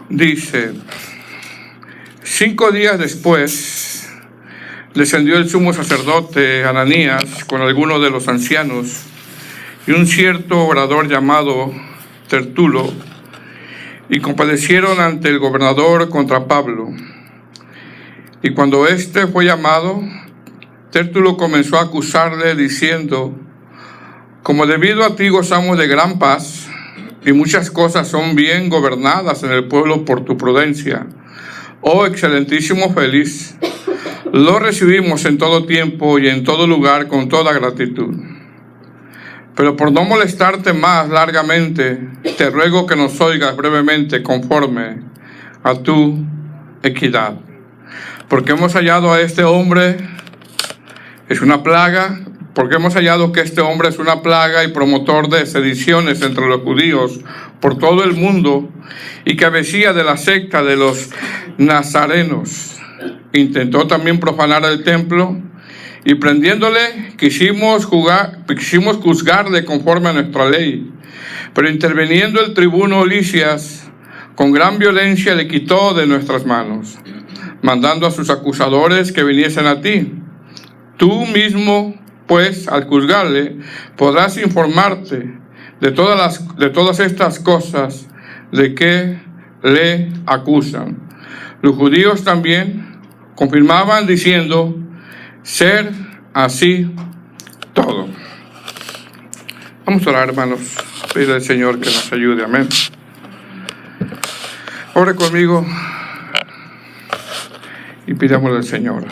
Dice: 5 días después descendió el sumo sacerdote Ananías con algunos de los ancianos y un cierto orador llamado Tertulo, y compadecieron ante el gobernador contra Pablo. Y cuando éste fue llamado, Tertulo comenzó a acusarle diciendo: como debido a ti gozamos de gran paz, y muchas cosas son bien gobernadas en el pueblo por tu prudencia, oh excelentísimo Félix, lo recibimos en todo tiempo y en todo lugar con toda gratitud. Pero por no molestarte más largamente, te ruego que nos oigas brevemente conforme a tu equidad. Porque hemos hallado a este hombre, es una plaga, porque hemos hallado que este hombre es una plaga y promotor de sediciones entre los judíos por todo el mundo, y cabecilla de la secta de los nazarenos. Intentó también profanar el templo, y prendiéndole quisimos juzgarle conforme a nuestra ley. Pero interviniendo el tribuno Licias, con gran violencia le quitó de nuestras manos, mandando a sus acusadores que viniesen a ti. Tú mismo, pues, al juzgarle, podrás informarte de todas estas cosas de que le acusan. Los judíos también confirmaban diciendo ser así todo. Vamos a orar, hermanos, pedirle al Señor que nos ayude. Amén. Ore conmigo y pidámosle al Señor.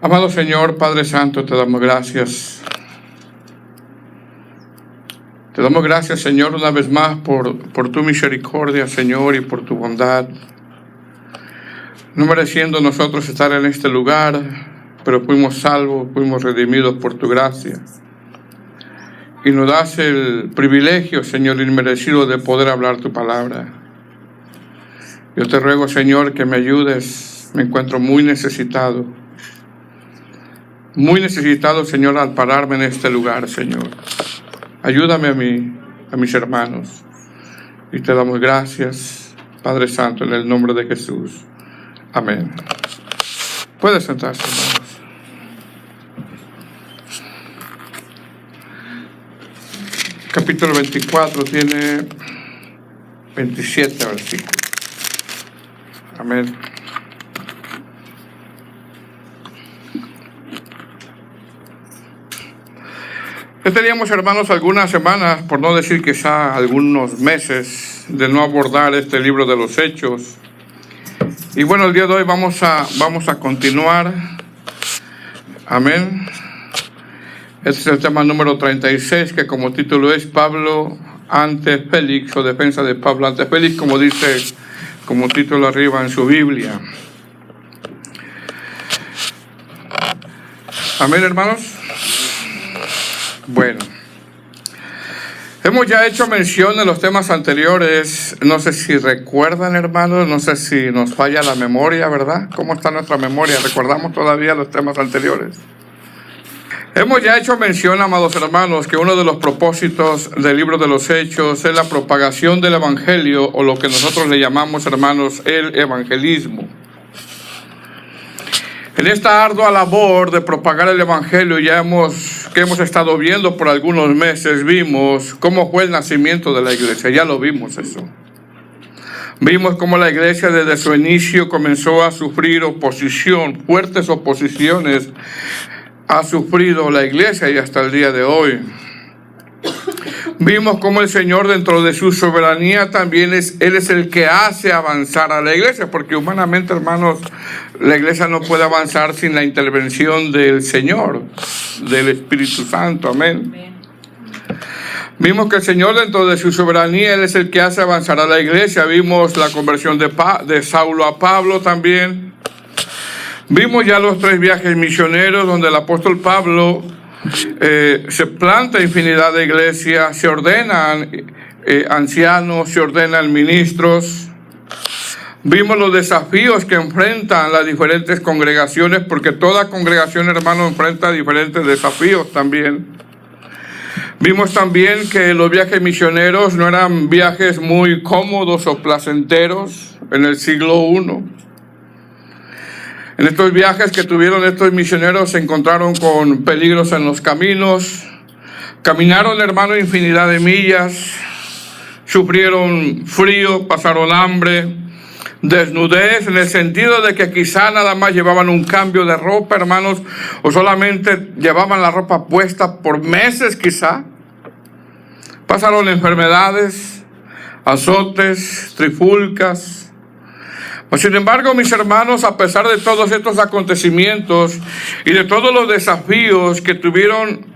Amado Señor, Padre Santo, te damos gracias. Te damos gracias, Señor, una vez más por tu misericordia, Señor, y por tu bondad. No mereciendo nosotros estar en este lugar, pero fuimos salvos, fuimos redimidos por tu gracia. Y nos das el privilegio, Señor, inmerecido de poder hablar tu palabra. Yo te ruego, Señor, que me ayudes. Me encuentro muy necesitado, Señor, al pararme en este lugar, Señor. Ayúdame a mis hermanos. Y te damos gracias, Padre Santo, en el nombre de Jesús. Amén. Puede sentarse, hermanos. Capítulo 24 tiene 27 versículos. Amén. Ya teníamos, hermanos, algunas semanas, por no decir quizá algunos meses, de no abordar este libro de los Hechos. Y bueno, el día de hoy vamos a continuar. Amén. Este es el tema número 36, que como título es Pablo ante Félix, o defensa de Pablo ante Félix, como dice como título arriba en su Biblia. Amén, hermanos. Bueno, hemos ya hecho mención en los temas anteriores. No sé si recuerdan, hermanos, no sé si nos falla la memoria, ¿verdad? ¿Cómo está nuestra memoria? ¿Recordamos todavía los temas anteriores? Hemos ya hecho mención, amados hermanos, que uno de los propósitos del libro de los Hechos es la propagación del Evangelio, o lo que nosotros le llamamos, hermanos, el evangelismo. En esta ardua labor de propagar el Evangelio que hemos estado viendo por algunos meses, vimos cómo fue el nacimiento de la iglesia. Ya lo vimos eso. Vimos cómo la iglesia desde su inicio comenzó a sufrir oposición, fuertes oposiciones ha sufrido la iglesia y hasta el día de hoy. Vimos cómo el Señor, dentro de su soberanía, también Él es el que hace avanzar a la iglesia, porque humanamente, hermanos, la iglesia no puede avanzar sin la intervención del Señor, del Espíritu Santo. Amén. Vimos que el Señor, dentro de su soberanía, Él es el que hace avanzar a la iglesia. Vimos la conversión de Saulo a Pablo también. Vimos ya los 3 viajes misioneros donde el apóstol Pablo se planta infinidad de iglesias, se ordenan ancianos, se ordenan ministros. Vimos los desafíos que enfrentan las diferentes congregaciones, porque toda congregación, hermano, enfrenta diferentes desafíos también. Vimos también que los viajes misioneros no eran viajes muy cómodos o placenteros en el siglo I. En estos viajes que tuvieron estos misioneros se encontraron con peligros en los caminos, caminaron, hermano, infinidad de millas, sufrieron frío, pasaron hambre, desnudez, en el sentido de que quizá nada más llevaban un cambio de ropa, hermanos, o solamente llevaban la ropa puesta por meses quizá. Pasaron enfermedades, azotes, trifulcas. Sin embargo, mis hermanos, a pesar de todos estos acontecimientos y de todos los desafíos que tuvieron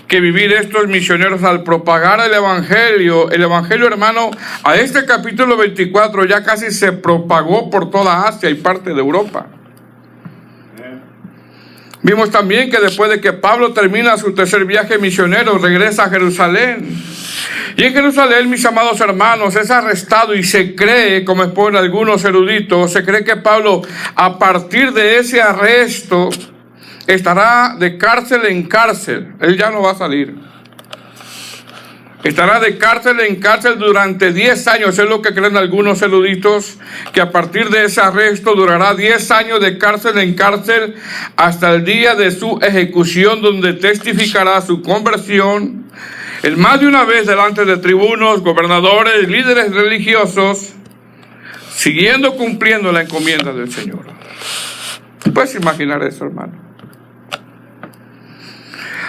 que vivir estos misioneros al propagar el evangelio, hermano, a este capítulo 24 ya casi se propagó por toda Asia y parte de Europa. Vimos también que después de que Pablo termina su tercer viaje misionero, regresa a Jerusalén. Y en Jerusalén, mis amados hermanos, es arrestado y se cree, como exponen algunos eruditos, se cree que Pablo, a partir de ese arresto, estará de cárcel en cárcel. Él ya no va a salir. Estará de cárcel en cárcel durante 10 años. Es lo que creen algunos eruditos, que a partir de ese arresto durará 10 años de cárcel en cárcel hasta el día de su ejecución, donde testificará su conversión en más de una vez delante de tribunos, gobernadores, líderes religiosos, siguiendo cumpliendo la encomienda del Señor. ¿Puedes imaginar eso, hermano?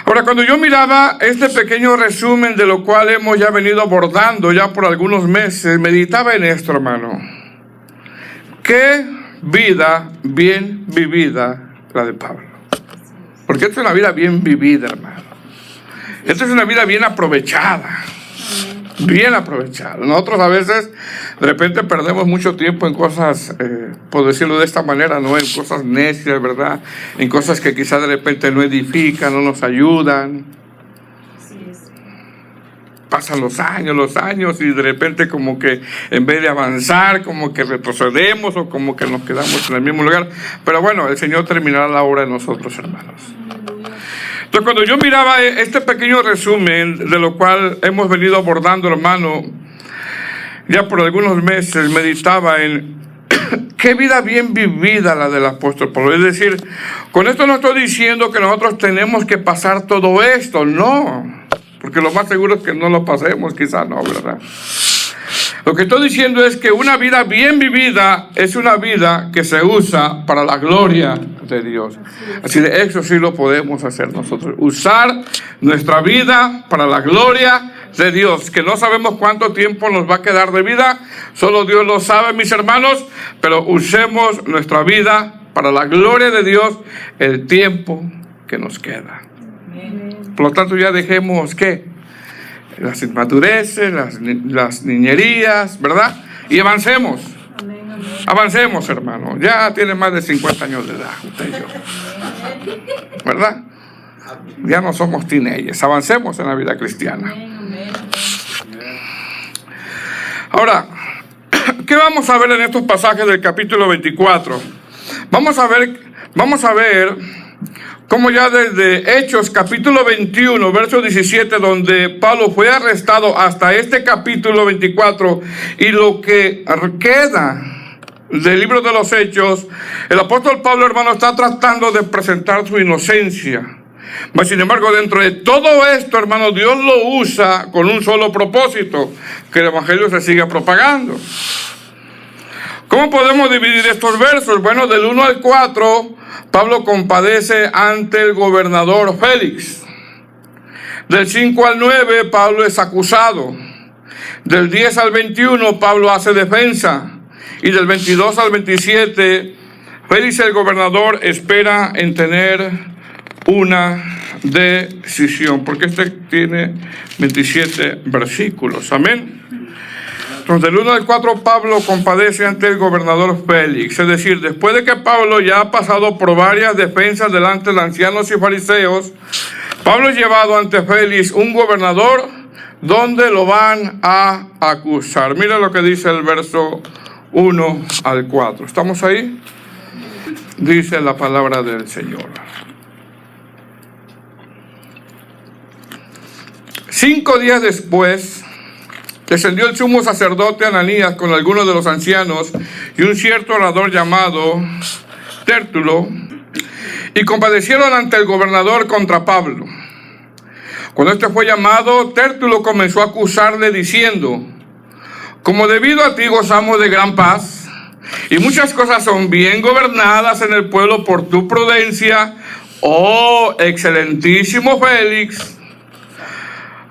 Ahora, cuando yo miraba este pequeño resumen de lo cual hemos ya venido abordando ya por algunos meses, meditaba en esto, hermano. Qué vida bien vivida la de Pablo. Porque esta es una vida bien vivida, hermano. Esta es una vida bien aprovechada. Bien aprovechada. Nosotros a veces, de repente, perdemos mucho tiempo en cosas, por decirlo de esta manera, ¿no? En cosas necias, ¿verdad? En cosas que quizás de repente no edifican, no nos ayudan. Pasan los años, y de repente como que en vez de avanzar, como que retrocedemos o como que nos quedamos en el mismo lugar. Pero bueno, el Señor terminará la obra en nosotros, hermanos. Entonces, cuando yo miraba este pequeño resumen de lo cual hemos venido abordando, hermano, ya por algunos meses, meditaba en qué vida bien vivida la del apóstol Pablo. Es decir, con esto no estoy diciendo que nosotros tenemos que pasar todo esto, no, porque lo más seguro es que no lo pasemos, quizás no, ¿verdad? Lo que estoy diciendo es que una vida bien vivida es una vida que se usa para la gloria de Dios. Así de eso sí lo podemos hacer nosotros. Usar nuestra vida para la gloria de Dios. Que no sabemos cuánto tiempo nos va a quedar de vida. Solo Dios lo sabe, mis hermanos. Pero usemos nuestra vida para la gloria de Dios el tiempo que nos queda. Por lo tanto, ya dejemos, ¿qué? Las inmadureces, las niñerías, ¿verdad? Y avancemos. Avancemos, hermano. Ya tiene más de 50 años de edad, usted y yo. ¿Verdad? Ya no somos teenagers. Avancemos en la vida cristiana. Ahora, ¿qué vamos a ver en estos pasajes del capítulo 24? Vamos a ver como ya desde Hechos capítulo 21, verso 17, donde Pablo fue arrestado, hasta este capítulo 24, y lo que queda del libro de los Hechos, el apóstol Pablo, hermano, está tratando de presentar su inocencia. Mas, sin embargo, dentro de todo esto, hermano, Dios lo usa con un solo propósito: que el evangelio se siga propagando. ¿Cómo podemos dividir estos versos? Bueno, del 1 al 4, Pablo compadece ante el gobernador Félix. Del 5 al 9, Pablo es acusado. Del 10 al 21, Pablo hace defensa. Y del 22 al 27, Félix el gobernador espera en tener una decisión. Porque este tiene 27 versículos. Amén. Entonces, del 1 al 4, Pablo compadece ante el gobernador Félix. Es decir, después de que Pablo ya ha pasado por varias defensas delante de ancianos y fariseos, Pablo es llevado ante Félix, un gobernador, donde lo van a acusar. Mira lo que dice el verso 1 al 4. ¿Estamos ahí? Dice la palabra del Señor. 5 días después, descendió el sumo sacerdote Ananías con algunos de los ancianos y un cierto orador llamado Tértulo, y compadecieron ante el gobernador contra Pablo. Cuando este fue llamado, Tértulo comenzó a acusarle diciendo: como debido a ti gozamos de gran paz, y muchas cosas son bien gobernadas en el pueblo por tu prudencia, oh excelentísimo Félix,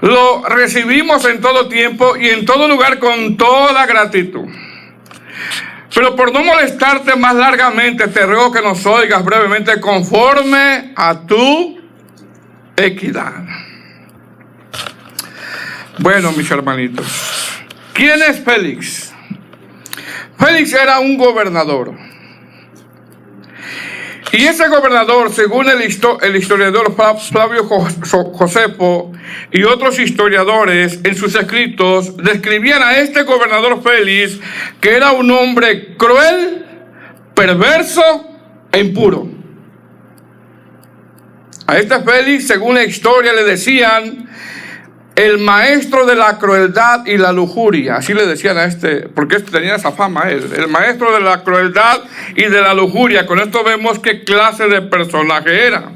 lo recibimos en todo tiempo y en todo lugar con toda gratitud. Pero por no molestarte más largamente, te ruego que nos oigas brevemente conforme a tu equidad. Bueno, mis hermanitos, ¿quién es Félix? Félix era un gobernador. Y ese gobernador, según el historiador Flavio Josefo y otros historiadores en sus escritos, describían a este gobernador Félix que era un hombre cruel, perverso e impuro. A este Félix, según la historia, le decían el maestro de la crueldad y la lujuria. Así le decían a este, porque tenía esa fama él, el maestro de la crueldad y de la lujuria. Con esto vemos qué clase de personaje era.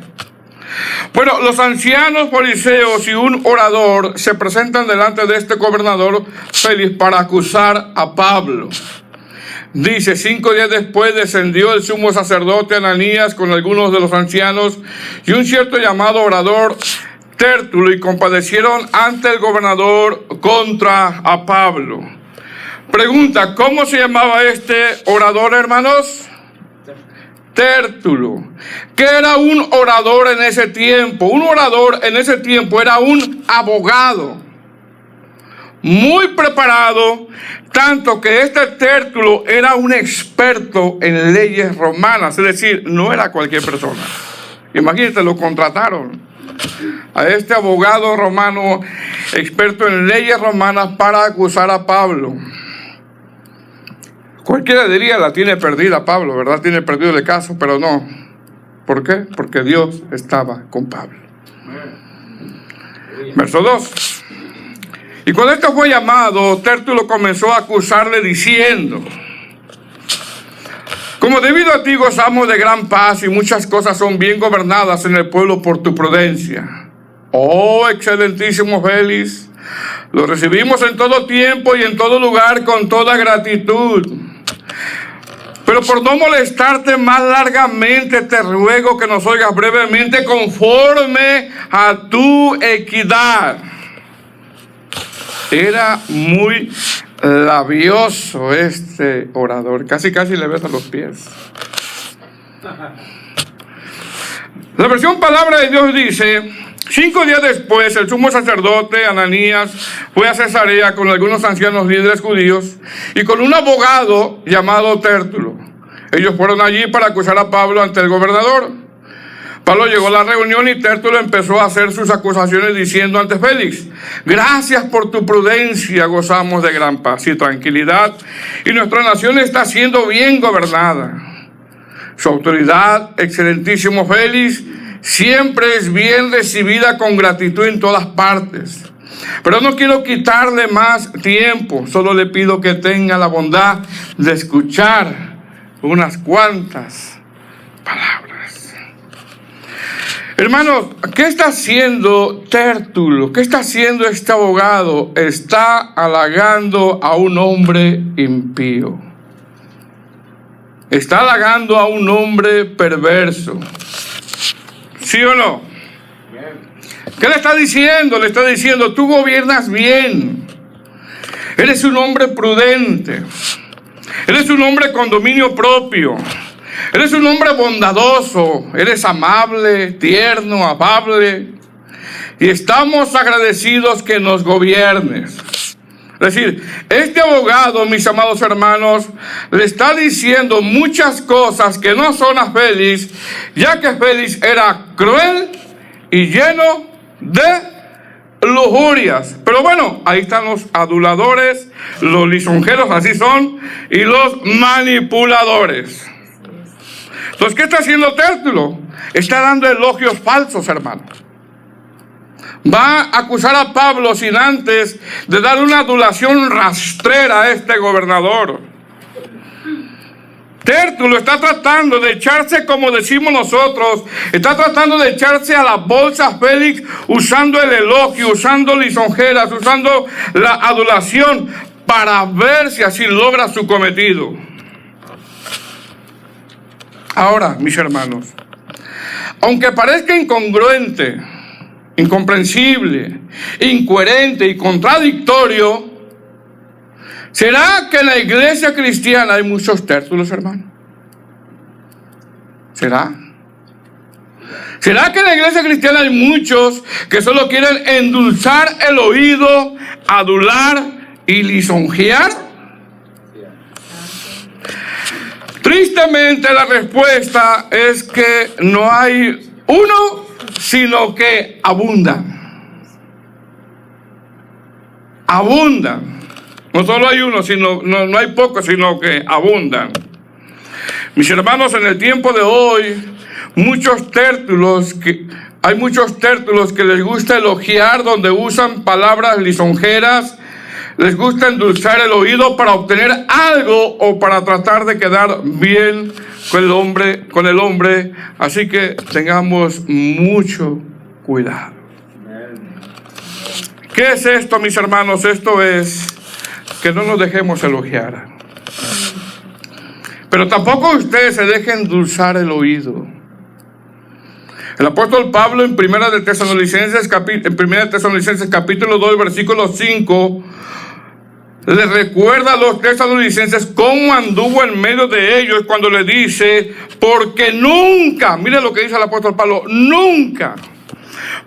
Bueno, los ancianos fariseos y un orador se presentan delante de este gobernador Félix para acusar a Pablo. Dice: 5 días después descendió el sumo sacerdote Ananías con algunos de los ancianos y un cierto llamado orador Tértulo, y compadecieron ante el gobernador contra a Pablo. Pregunta: ¿cómo se llamaba este orador, hermanos? Tértulo. ¿Qué era un orador en ese tiempo? Un orador en ese tiempo era un abogado muy preparado, tanto que este Tértulo era un experto en leyes romanas, es decir, no era cualquier persona. Imagínate, lo contrataron a este abogado romano, experto en leyes romanas, para acusar a Pablo. Cualquiera diría: la tiene perdida Pablo, ¿verdad? Tiene perdido el caso, pero no. ¿Por qué? Porque Dios estaba con Pablo. Verso 2. Y cuando esto fue llamado, Tértulo comenzó a acusarle diciendo: como debido a ti gozamos de gran paz y muchas cosas son bien gobernadas en el pueblo por tu prudencia. Oh excelentísimo Félix, lo recibimos en todo tiempo y en todo lugar con toda gratitud. Pero por no molestarte más largamente, te ruego que nos oigas brevemente conforme a tu equidad. Era muy labioso este orador, casi le besa los pies. La versión Palabra de Dios dice: 5 días después, el sumo sacerdote Ananías fue a Cesarea con algunos ancianos líderes judíos y con un abogado llamado Tértulo. Ellos fueron allí para acusar a Pablo ante el gobernador. Pablo llegó a la reunión y Tértulo empezó a hacer sus acusaciones diciendo ante Félix: gracias por tu prudencia, gozamos de gran paz y tranquilidad, y nuestra nación está siendo bien gobernada. Su autoridad, excelentísimo Félix, siempre es bien recibida con gratitud en todas partes. Pero no quiero quitarle más tiempo, solo le pido que tenga la bondad de escuchar unas cuantas palabras. Hermanos, ¿qué está haciendo Tértulo? ¿Qué está haciendo este abogado? Está halagando a un hombre impío. Está halagando a un hombre perverso. ¿Sí o no? ¿Qué le está diciendo? Le está diciendo: tú gobiernas bien. Eres un hombre prudente. Eres un hombre con dominio propio. Eres un hombre bondadoso, eres amable, tierno, afable, y estamos agradecidos que nos gobiernes. Es decir, este abogado, mis amados hermanos, le está diciendo muchas cosas que no son a Félix, ya que Félix era cruel y lleno de lujurias. Pero bueno, ahí están los aduladores, los lisonjeros, así son, y los manipuladores. Entonces, ¿qué está haciendo Tértulo? Está dando elogios falsos, hermano. va a acusar a Pablo sin antes de dar una adulación rastrera a este gobernador. Tértulo está tratando de echarse, como decimos nosotros, está tratando de echarse a la bolsa a Félix usando el elogio, usando lisonjeras, usando la adulación para ver si así logra su cometido. Ahora, mis hermanos, aunque parezca incongruente, incomprensible, incoherente y contradictorio, ¿será que en la iglesia cristiana hay muchos tértulos, hermano? ¿Será? ¿Será que en la iglesia cristiana hay muchos que solo quieren endulzar el oído, adular y lisonjear? Tristemente la respuesta es que no hay uno, sino que abundan. Abundan. No solo hay uno, sino no hay pocos, sino que abundan. Mis hermanos, en el tiempo de hoy, hay muchos tértulos que les gusta elogiar, donde usan palabras lisonjeras, les gusta endulzar el oído para obtener algo o para tratar de quedar bien con el hombre. Así que tengamos mucho cuidado. ¿Qué es esto, mis hermanos? Esto es que no nos dejemos elogiar. Pero tampoco ustedes se dejen endulzar el oído. El apóstol Pablo en 1 Tesalonicenses capítulo 2, versículo 5, le recuerda a los tesalonicenses cómo anduvo en medio de ellos cuando le dice, porque nunca, mire lo que dice el apóstol Pablo, nunca,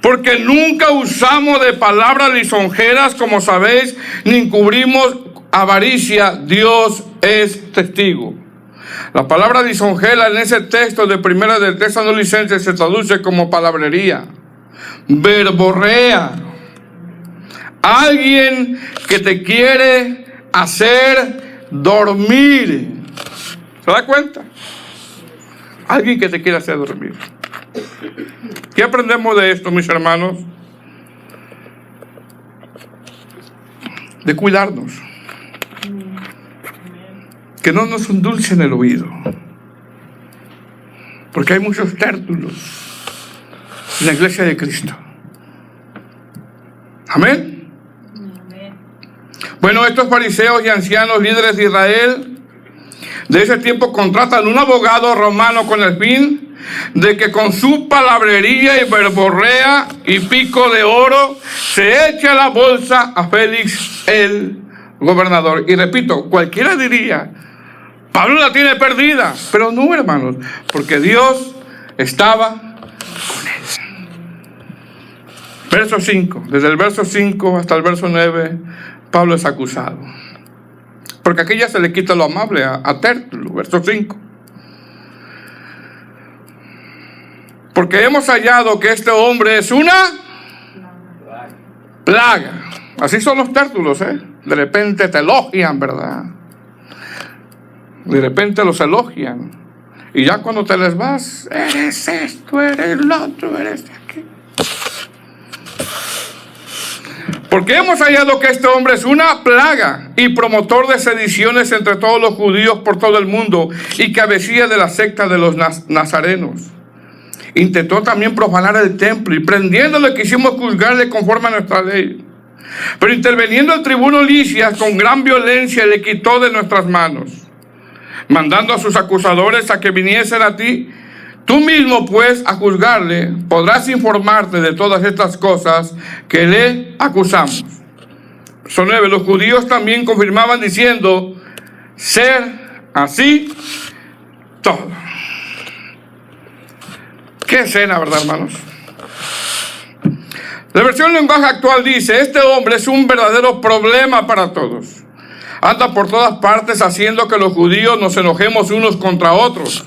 porque nunca usamos de palabras lisonjeras, como sabéis, ni encubrimos avaricia, Dios es testigo. La palabra lisonjera en ese texto de 1 de Tesalonicenses se traduce como palabrería, verborrea. Alguien que te quiere hacer dormir. ¿Se da cuenta? Alguien que te quiere hacer dormir. ¿Qué aprendemos de esto, mis hermanos? De cuidarnos. Que no nos endulcen el oído. Porque hay muchos tértulos en la iglesia de Cristo. Amén. Bueno, estos fariseos y ancianos líderes de Israel de ese tiempo contratan un abogado romano con el fin de que con su palabrería y verborrea y pico de oro se eche a la bolsa a Félix el gobernador. Y repito, cualquiera diría, Pablo la tiene perdida, pero no, hermanos, porque Dios estaba con él. Verso 5, desde el verso 5 hasta el verso 9, Pablo es acusado. Porque aquí ya se le quita lo amable a Tértulo, verso 5. Porque hemos hallado que este hombre es una plaga. Así son los tértulos, ¿eh? De repente te elogian, ¿verdad? De repente los elogian. Y ya cuando te les vas, eres esto, eres lo otro, eres de aquí. Porque hemos hallado que este hombre es una plaga y promotor de sediciones entre todos los judíos por todo el mundo y cabecilla de la secta de los nazarenos. Intentó también profanar el templo y prendiéndole quisimos juzgarle conforme a nuestra ley. Pero interviniendo el tribuno Licias con gran violencia le quitó de nuestras manos, mandando a sus acusadores a que viniesen a ti. Tú mismo, pues, a juzgarle, podrás informarte de todas estas cosas que le acusamos. Verso 9. Los judíos también confirmaban diciendo, ser así todo. Qué escena, ¿verdad, hermanos? La versión lenguaje actual dice, este hombre es un verdadero problema para todos. Anda por todas partes haciendo que los judíos nos enojemos unos contra otros.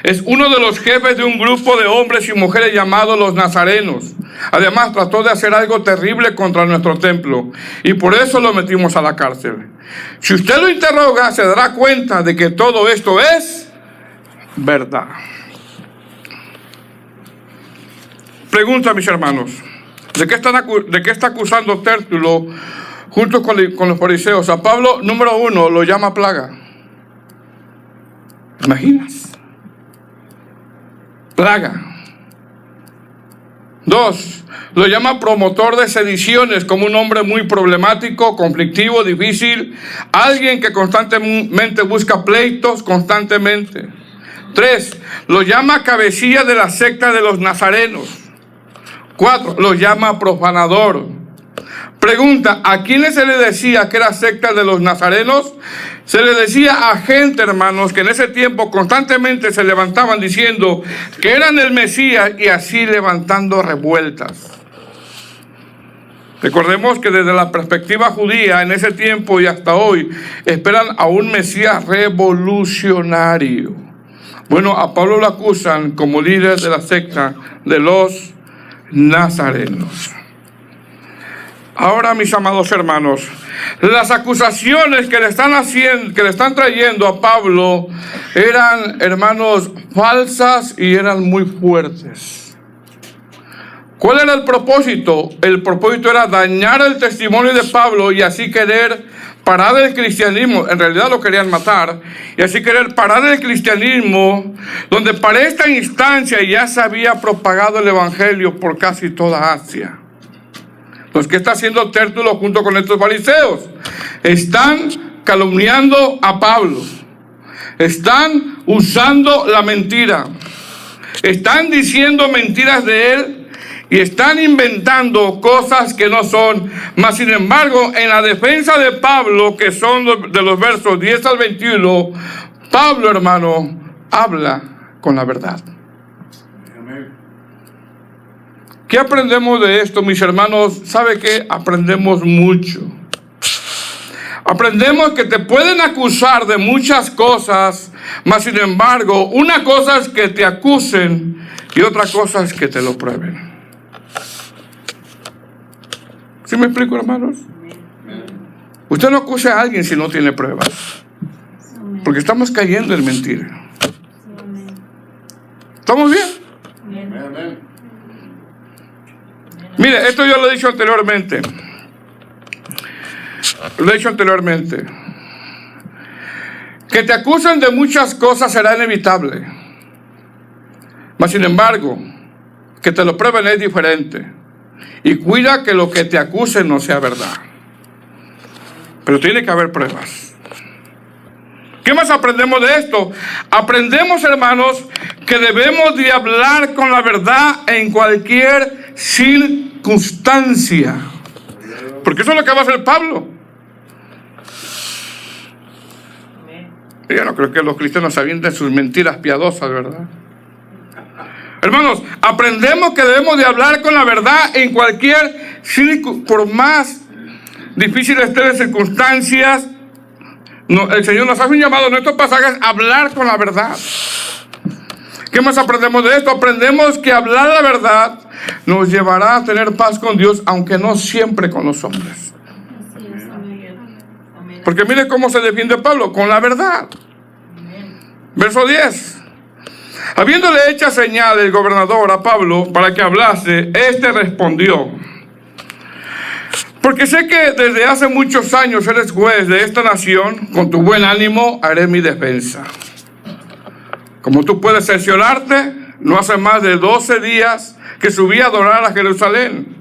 Es uno de los jefes de un grupo de hombres y mujeres llamados los nazarenos. Además, trató de hacer algo terrible contra nuestro templo y por eso lo metimos a la cárcel. Si usted lo interroga, se dará cuenta de que todo esto es verdad. Pregunta, mis hermanos, ¿De qué está acusando Tértulo junto con los fariseos? A Pablo, número 1, lo llama plaga. ¿Imaginas? Plaga. 2, lo llama promotor de sediciones, como un hombre muy problemático, conflictivo, difícil, alguien que constantemente busca pleitos, constantemente. 3, lo llama cabecilla de la secta de los nazarenos. 4, lo llama profanador. Pregunta, ¿a quiénes se le decía que era secta de los nazarenos? Se le decía a gente, hermanos, que en ese tiempo constantemente se levantaban diciendo que eran el Mesías y así levantando revueltas. Recordemos que desde la perspectiva judía en ese tiempo y hasta hoy esperan a un Mesías revolucionario. Bueno, a Pablo lo acusan como líder de la secta de los nazarenos. Ahora, mis amados hermanos, las acusaciones que le están trayendo a Pablo eran, hermanos, falsas y eran muy fuertes. ¿Cuál era el propósito? El propósito era dañar el testimonio de Pablo y así querer parar el cristianismo. En realidad lo querían matar, y así querer parar el cristianismo, donde para esta instancia ya se había propagado el evangelio por casi toda Asia. Entonces, ¿qué está haciendo Tértulo junto con estos fariseos? Están calumniando a Pablo, están usando la mentira, están diciendo mentiras de él y están inventando cosas que no son. Mas sin embargo, en la defensa de Pablo, que son de los versos 10 al 21, Pablo, hermano, habla con la verdad. ¿Qué aprendemos de esto, mis hermanos? ¿Sabe qué? Aprendemos mucho. Aprendemos que te pueden acusar de muchas cosas, mas sin embargo, una cosa es que te acusen y otra cosa es que te lo prueben. ¿Sí me explico, hermanos? Usted no acuse a alguien si no tiene pruebas, porque estamos cayendo en mentira. ¿Estamos bien? Mire, esto yo lo he dicho anteriormente. Que te acusen de muchas cosas será inevitable. Mas sin embargo, que te lo prueben es diferente. Y cuida que lo que te acusen no sea verdad. Pero tiene que haber pruebas. ¿Qué más aprendemos de esto? Aprendemos, hermanos, que debemos de hablar con la verdad en cualquier circunstancia. Porque eso es lo que va a hacer Pablo. Yo no creo que los cristianos se avienten sus mentiras piadosas, ¿verdad? Hermanos, aprendemos que debemos de hablar con la verdad en cualquier circunstancia. Por más difíciles estén las circunstancias, el Señor nos hace un llamado en estos pasajes a hablar con la verdad. ¿Qué más aprendemos de esto? Aprendemos que hablar la verdad nos llevará a tener paz con Dios, aunque no siempre con los hombres. Porque mire cómo se defiende Pablo, con la verdad. Verso 10. Habiéndole hecha señal el gobernador a Pablo para que hablase, éste respondió: porque sé que desde hace muchos años eres juez de esta nación, con tu buen ánimo haré mi defensa. Como tú puedes cerciorarte, no hace más de 12 días que subí a adorar a Jerusalén,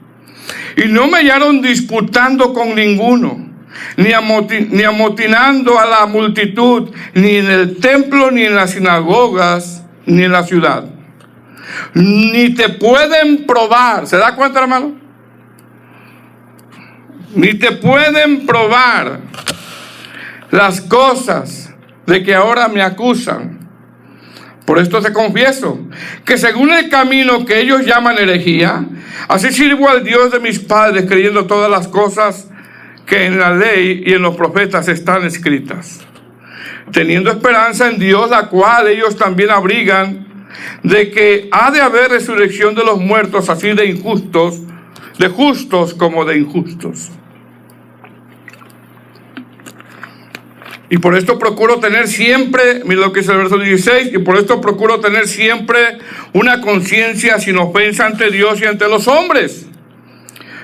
y no me hallaron disputando con ninguno, ni amotinando a la multitud, ni en el templo, ni en las sinagogas, ni en la ciudad. Ni te pueden probar. ¿Se da cuenta, hermano? Ni te pueden probar las cosas de que ahora me acusan. Por esto te confieso que según el camino que ellos llaman herejía, así sirvo al Dios de mis padres, creyendo todas las cosas que en la ley y en los profetas están escritas, teniendo esperanza en Dios, la cual ellos también abrigan, de que ha de haber resurrección de los muertos, así de injustos, de justos como de injustos. Y por esto procuro tener siempre, mira lo que dice el verso 16, y por esto procuro tener siempre una conciencia sin ofensa ante Dios y ante los hombres.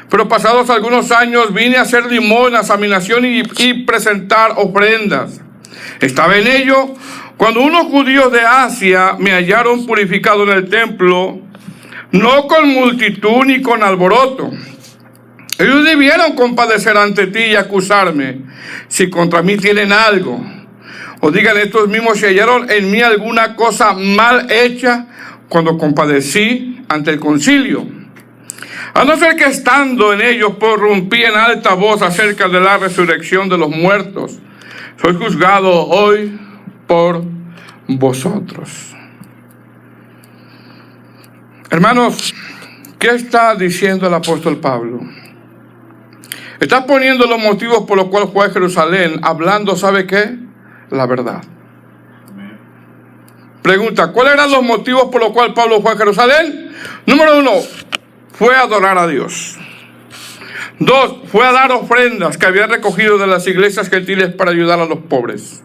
Pero pasados algunos años vine a hacer limosnas a mi nación y presentar ofrendas. Estaba en ello cuando unos judíos de Asia me hallaron purificado en el templo, no con multitud ni con alboroto. Ellos debieron compadecer ante ti y acusarme, si contra mí tienen algo. O digan estos mismos si hallaron en mí alguna cosa mal hecha cuando compadecí ante el concilio. A no ser que estando en ellos prorrumpí en alta voz acerca de la resurrección de los muertos. Soy juzgado hoy por vosotros. Hermanos, ¿qué está diciendo el apóstol Pablo? Está poniendo los motivos por los cuales fue a Jerusalén, hablando, ¿sabe qué? La verdad. Pregunta, ¿cuáles eran los motivos por los cuales Pablo fue a Jerusalén? Número 1, fue a adorar a Dios. 2, fue a dar ofrendas que había recogido de las iglesias gentiles para ayudar a los pobres.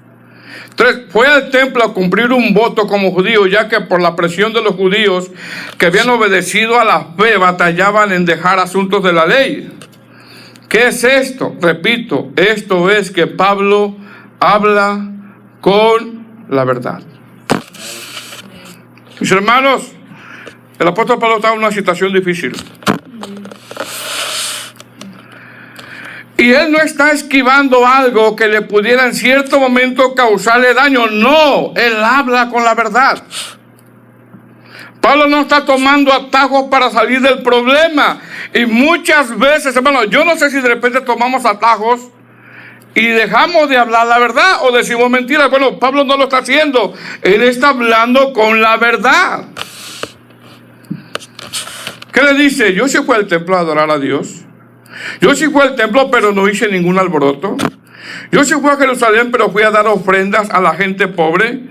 3, fue al templo a cumplir un voto como judío, ya que por la presión de los judíos que habían obedecido a la fe, batallaban en dejar asuntos de la ley. ¿Qué es esto? Repito, esto es que Pablo habla con la verdad. Mis hermanos, el apóstol Pablo está en una situación difícil. Y él no está esquivando algo que le pudiera en cierto momento causarle daño. No, él habla con la verdad. Pablo no está tomando atajos para salir del problema. Y muchas veces, hermano, yo no sé si de repente tomamos atajos y dejamos de hablar la verdad o decimos mentiras. Bueno, Pablo no lo está haciendo. Él está hablando con la verdad. ¿Qué le dice? Yo sí fui al templo a adorar a Dios. Yo sí fui al templo, pero no hice ningún alboroto. Yo sí fui a Jerusalén, pero fui a dar ofrendas a la gente pobre.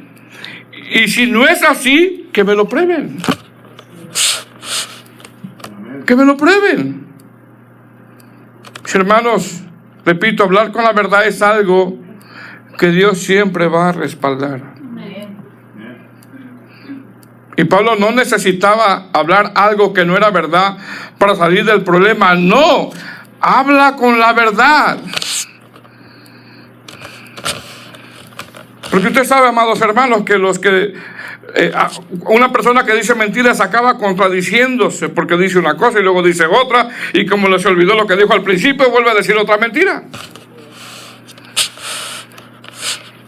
Y si no es así, que me lo prueben. Que me lo prueben. Mis hermanos, repito, hablar con la verdad es algo que Dios siempre va a respaldar. Y Pablo no necesitaba hablar algo que no era verdad para salir del problema. No, habla con la verdad. Porque usted sabe, amados hermanos, que una persona que dice mentiras acaba contradiciéndose, porque dice una cosa y luego dice otra, y como le se olvidó lo que dijo al principio, vuelve a decir otra mentira.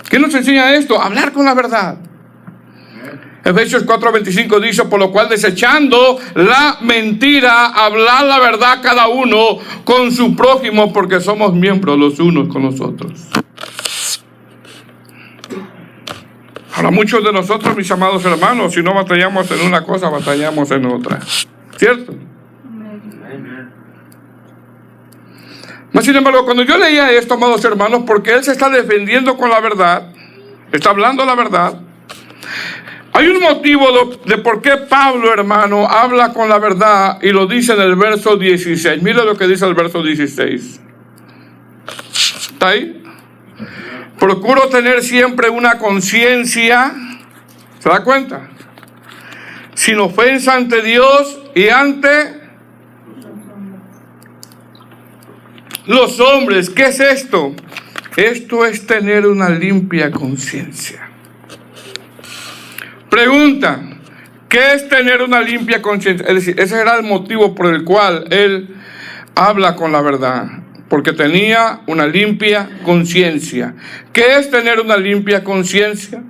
¿Qué nos enseña esto? Hablar con la verdad. Efesios 4:25 dice, por lo cual desechando la mentira, hablar la verdad cada uno con su prójimo, porque somos miembros los unos con los otros. Ahora, muchos de nosotros, mis amados hermanos, si no batallamos en una cosa, batallamos en otra. ¿Cierto? Mas, sin embargo, cuando yo leía esto, amados hermanos, porque él se está defendiendo con la verdad, está hablando la verdad, hay un motivo de por qué Pablo, hermano, habla con la verdad y lo dice en el verso 16. Mira lo que dice el verso 16. ¿Está ahí? Procuro tener siempre una conciencia, ¿se da cuenta? Sin ofensa ante Dios y ante los hombres. ¿Qué es esto? Esto es tener una limpia conciencia. Pregunta, ¿qué es tener una limpia conciencia? Es decir, ese era el motivo por el cual él habla con la verdad, porque tenía una limpia conciencia. ¿Qué es tener una limpia conciencia?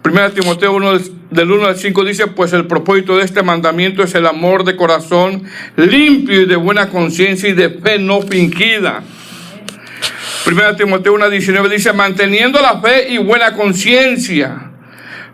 1 Timoteo 1, del 1 al 5 dice, pues el propósito de este mandamiento es el amor de corazón limpio y de buena conciencia y de fe no fingida. 1 Timoteo 1, 19 dice, manteniendo la fe y buena conciencia.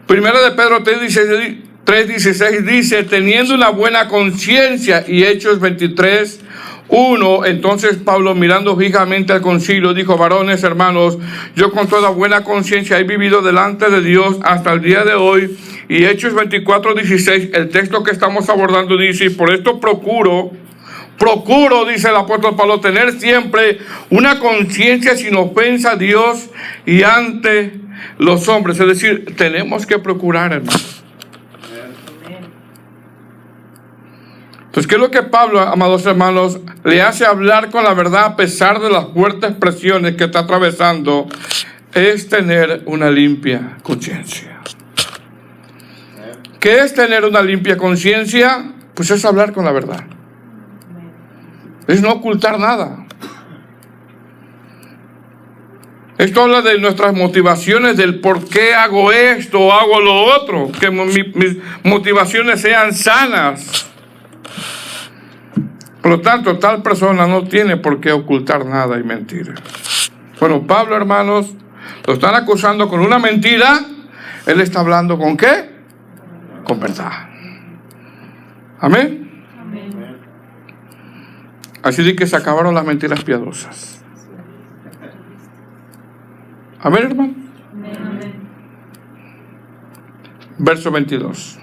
Primera de Pedro 3:16 dice, teniendo una buena conciencia. Y Hechos 23:1, entonces Pablo, mirando fijamente al concilio, dijo, varones, hermanos, yo con toda buena conciencia he vivido delante de Dios hasta el día de hoy. Y Hechos 24:16, el texto que estamos abordando dice, por esto procuro, dice el apóstol Pablo, tener siempre una conciencia sin ofensa a Dios y ante los hombres. Es decir, tenemos que procurar, hermano. Entonces, ¿qué es lo que Pablo, amados hermanos, le hace hablar con la verdad a pesar de las fuertes presiones que está atravesando? Es tener una limpia conciencia. ¿Qué es tener una limpia conciencia? Pues es hablar con la verdad. Es no ocultar nada. Esto habla de nuestras motivaciones, del por qué hago esto o hago lo otro. Que mis motivaciones sean sanas. Por lo tanto, tal persona no tiene por qué ocultar nada y mentir. Bueno, Pablo, hermanos, lo están acusando con una mentira. Él está hablando ¿con qué? Con verdad. Amén. Amén. Así de que se acabaron las mentiras piadosas. Amén, hermano. Amén. Verso 22.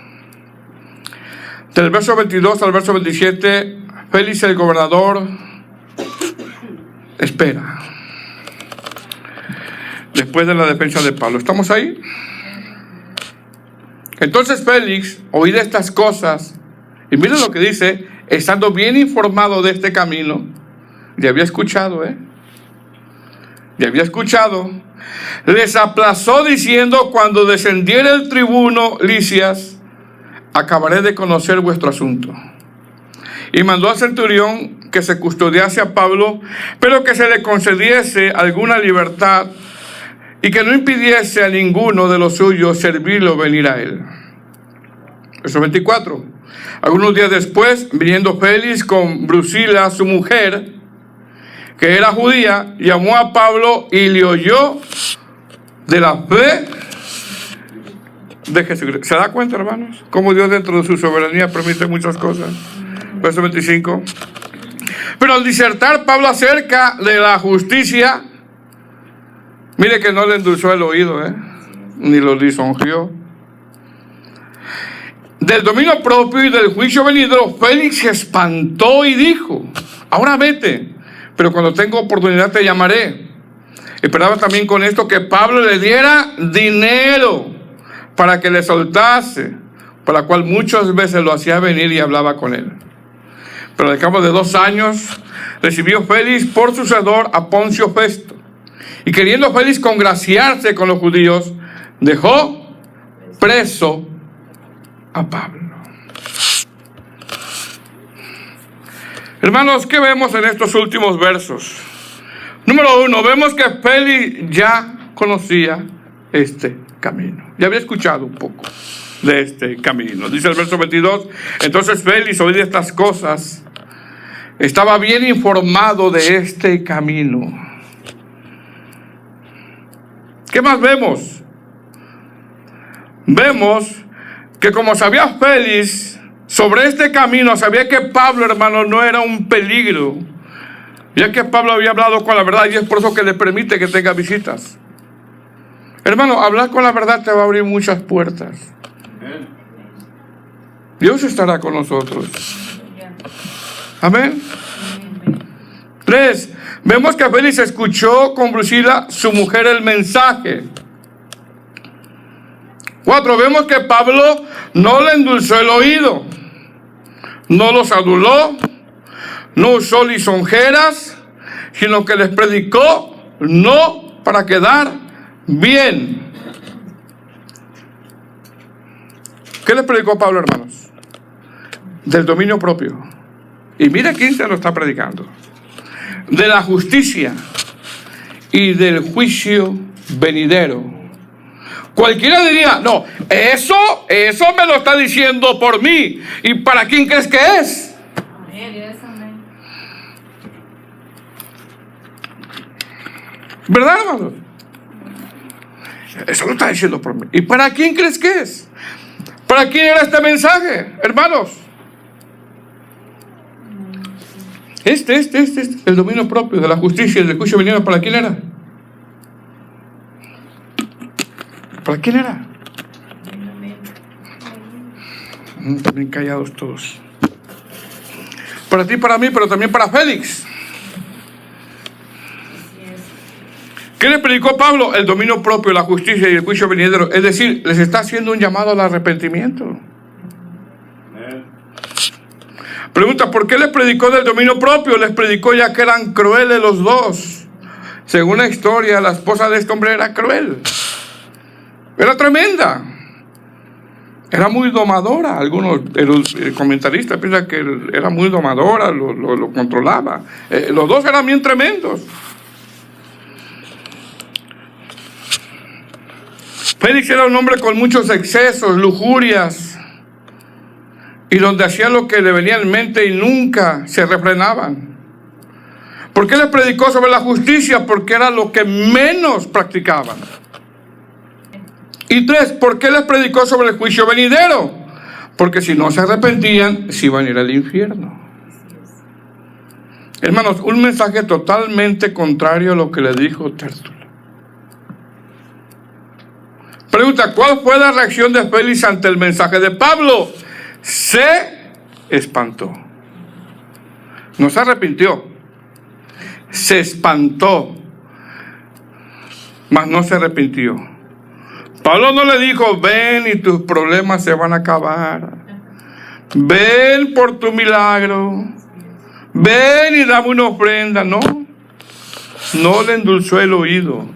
Del verso 22 al verso 27, Félix el gobernador espera. Después de la defensa de Pablo. ¿Estamos ahí? Entonces Félix, oído estas cosas, y miren lo que dice, estando bien informado de este camino, ya había escuchado, les aplazó diciendo: cuando descendiera el tribuno Lisias, acabaré de conocer vuestro asunto. Y mandó al centurión que se custodiase a Pablo, pero que se le concediese alguna libertad y que no impidiese a ninguno de los suyos servirlo o venir a él. Verso 24. Algunos días después, viniendo Félix con Drusila, su mujer, que era judía, llamó a Pablo y le oyó de la fe de Jesucristo. ¿Se da cuenta, hermanos? Cómo Dios dentro de su soberanía permite muchas cosas. Verso 25. Pero al disertar Pablo acerca de la justicia, mire que no le endulzó el oído, ni lo lisonjeó. Del dominio propio y del juicio venidero, Félix se espantó y dijo: ahora vete, pero cuando tenga oportunidad te llamaré. Esperaba también con esto que Pablo le diera dinero para que le soltase, por la cual muchas veces lo hacía venir y hablaba con él. Pero al cabo de 2 años recibió Félix por sucesor a Poncio Festo, y queriendo Félix congraciarse con los judíos, dejó preso a Pablo. Hermanos, ¿qué vemos en estos últimos versos? Número 1, vemos que Félix ya conocía este camino. Ya había escuchado un poco de este camino. Dice el verso 22, entonces Félix, oído estas cosas, estaba bien informado de este camino. ¿Qué más vemos? Vemos que como sabía Félix sobre este camino, sabía que Pablo, hermano, no era un peligro, ya que Pablo había hablado con la verdad, y es por eso que le permite que tenga visitas. Hermano, hablar con la verdad te va a abrir muchas puertas. Dios estará con nosotros. Amén. 3, vemos que Félix escuchó con Drusila, su mujer, el mensaje. 4, vemos que Pablo no le endulzó el oído, no los aduló, no usó lisonjeras, sino que les predicó no para quedar bien. ¿Qué les predicó Pablo, hermanos? Del dominio propio. Y mira quién se lo está predicando. De la justicia y del juicio venidero. Cualquiera diría, no, eso me lo está diciendo por mí. ¿Y para quién crees que es? ¿Verdad, hermano? Eso lo está diciendo por mí. ¿Y para quién crees que es? ¿Para quién era este mensaje, hermanos? El dominio propio de la justicia y del juicio venidero, ¿para quién era? ¿Para quién era? También callados todos. Para ti, para mí, pero también para Félix. ¿Qué le predicó Pablo? El dominio propio, la justicia y el juicio venidero. Es decir, les está haciendo un llamado al arrepentimiento. Pero Pregunta, ¿por qué les predicó del dominio propio? Les predicó ya que eran crueles los dos. Según la historia, la esposa de este hombre era cruel. Era tremenda. Era muy domadora. Algunos comentaristas piensan que era muy domadora, lo controlaba. Los dos eran bien tremendos. Félix era un hombre con muchos excesos, lujurias, y donde hacía lo que le venía en mente y nunca se refrenaban. ¿Por qué les predicó sobre la justicia? Porque era lo que menos practicaban. Y 3, ¿por qué les predicó sobre el juicio venidero? Porque si no se arrepentían, se iban a ir al infierno. Hermanos, un mensaje totalmente contrario a lo que le dijo Tértulo. Pregunta, ¿cuál fue la reacción de Félix ante el mensaje de Pablo? Se espantó. No se arrepintió. Se espantó. Mas no se arrepintió. Pablo no le dijo, ven y tus problemas se van a acabar. Ven por tu milagro. Ven y dame una ofrenda. No. No le endulzó el oído.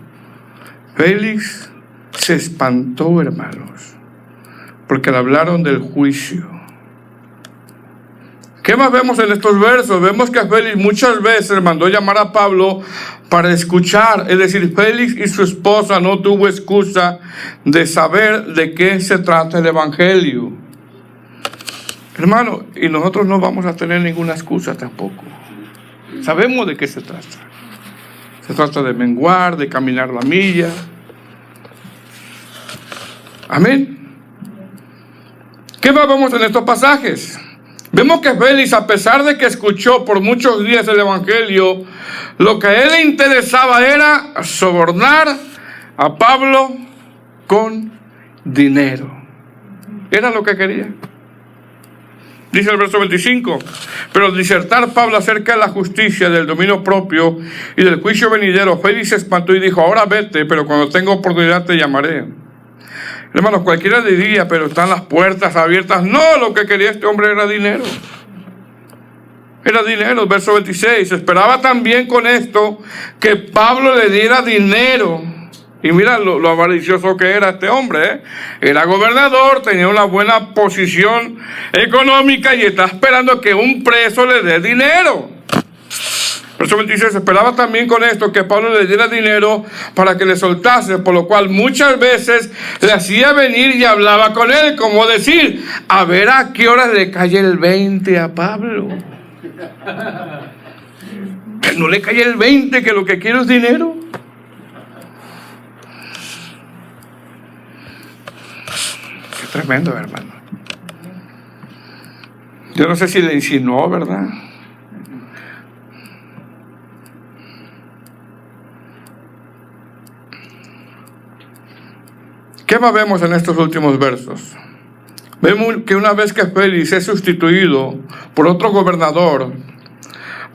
Félix se espantó, hermanos, porque le hablaron del juicio. ¿Qué más vemos en estos versos? Vemos que Félix muchas veces mandó llamar a Pablo para escuchar. Es decir, Félix y su esposa no tuvo excusa de saber de qué se trata el evangelio. Hermano, y nosotros no vamos a tener ninguna excusa tampoco. Sabemos de qué se trata. Se trata de menguar, de caminar la milla. Amén. ¿Qué más vemos en estos pasajes? Vemos que Félix, a pesar de que escuchó por muchos días el evangelio, lo que a él le interesaba era sobornar a Pablo con dinero. Era lo que quería. Dice el verso 25, pero al disertar Pablo acerca de la justicia, del dominio propio y del juicio venidero, Félix se espantó y dijo, ahora vete, pero cuando tenga oportunidad te llamaré. Hermanos, cualquiera diría, pero están las puertas abiertas. No, lo que quería este hombre era dinero. Era dinero. Verso 26. Esperaba también con esto que Pablo le diera dinero. Y mira lo avaricioso que era este hombre, ¿eh? Era gobernador, tenía una buena posición económica y está esperando que un preso le dé dinero. Verso 26, esperaba también con esto que Pablo le diera dinero para que le soltase, por lo cual muchas veces le hacía venir y hablaba con él, como decir, a ver a qué hora le cae el 20 a Pablo. Que no le cae el 20, que lo que quiere es dinero. Qué tremendo, hermano. Yo no sé si le insinuó, ¿verdad? ¿Qué más vemos en estos últimos versos? Vemos que una vez que Félix es sustituido por otro gobernador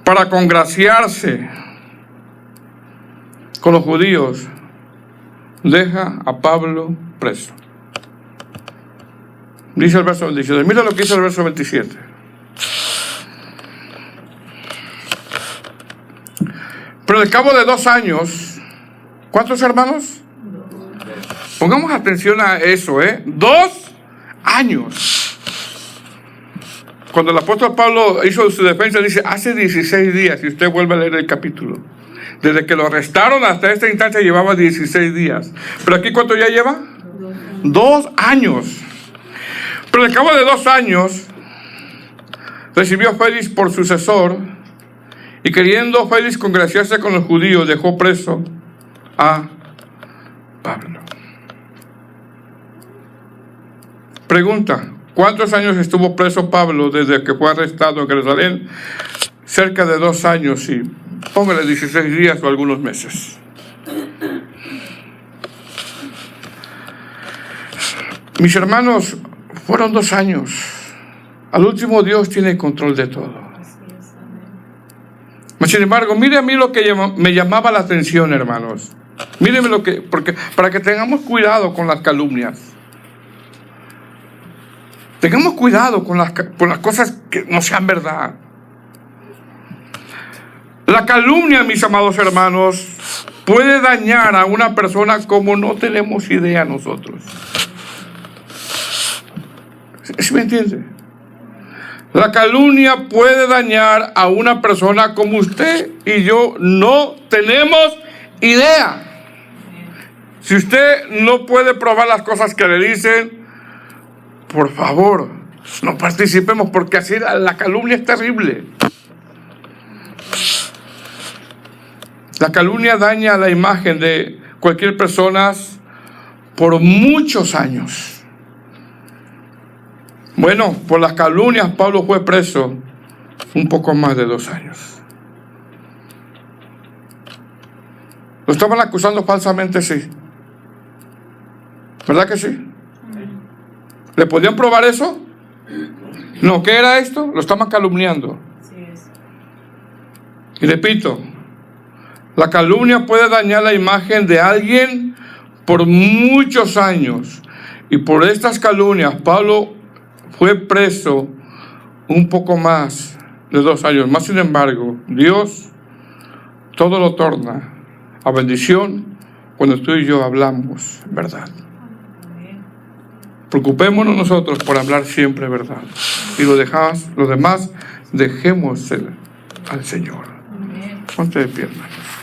para congraciarse con los judíos, deja a Pablo preso. Dice el verso 27. Mira lo que dice el verso 27. Pero al cabo de 2 años, ¿cuántos hermanos? Pongamos atención a eso, 2 años. Cuando el apóstol Pablo hizo su defensa, dice, hace 16 días, y usted vuelve a leer el capítulo. Desde que lo arrestaron hasta esta instancia llevaba 16 días. Pero aquí, ¿cuánto ya lleva? 2 años. Pero al cabo de 2 años, recibió Félix por sucesor, y queriendo Félix congraciarse con los judíos, dejó preso a Pablo. Pregunta, ¿cuántos años estuvo preso Pablo desde que fue arrestado en Jerusalén? Cerca de 2 años y póngale 16 días o algunos meses. Mis hermanos, fueron 2 años. Al último, Dios tiene control de todo. Sin embargo, mire a mí lo que me llamaba la atención, hermanos. Míreme porque para que tengamos cuidado con las calumnias. Tengamos cuidado con las cosas que no sean verdad. La calumnia, mis amados hermanos, puede dañar a una persona como no tenemos idea nosotros. ¿Sí me entiende? La calumnia puede dañar a una persona como usted y yo no tenemos idea. Si usted no puede probar las cosas que le dicen, por favor, no participemos, porque así la calumnia es terrible. La calumnia daña la imagen de cualquier persona por muchos años. Bueno, por las calumnias Pablo fue preso un poco más de 2 años. ¿Lo estaban acusando falsamente? Sí. ¿Verdad que sí? ¿Le podían probar eso? No, ¿qué era esto? Lo estaban calumniando. Y repito, la calumnia puede dañar la imagen de alguien por muchos años. Y por estas calumnias Pablo fue preso un poco más de 2 años. Más sin embargo, Dios todo lo torna a bendición cuando tú y yo hablamos verdad. Preocupémonos nosotros por hablar siempre verdad. Y lo demás dejémoselo al Señor. Ponte de pie, hermanos.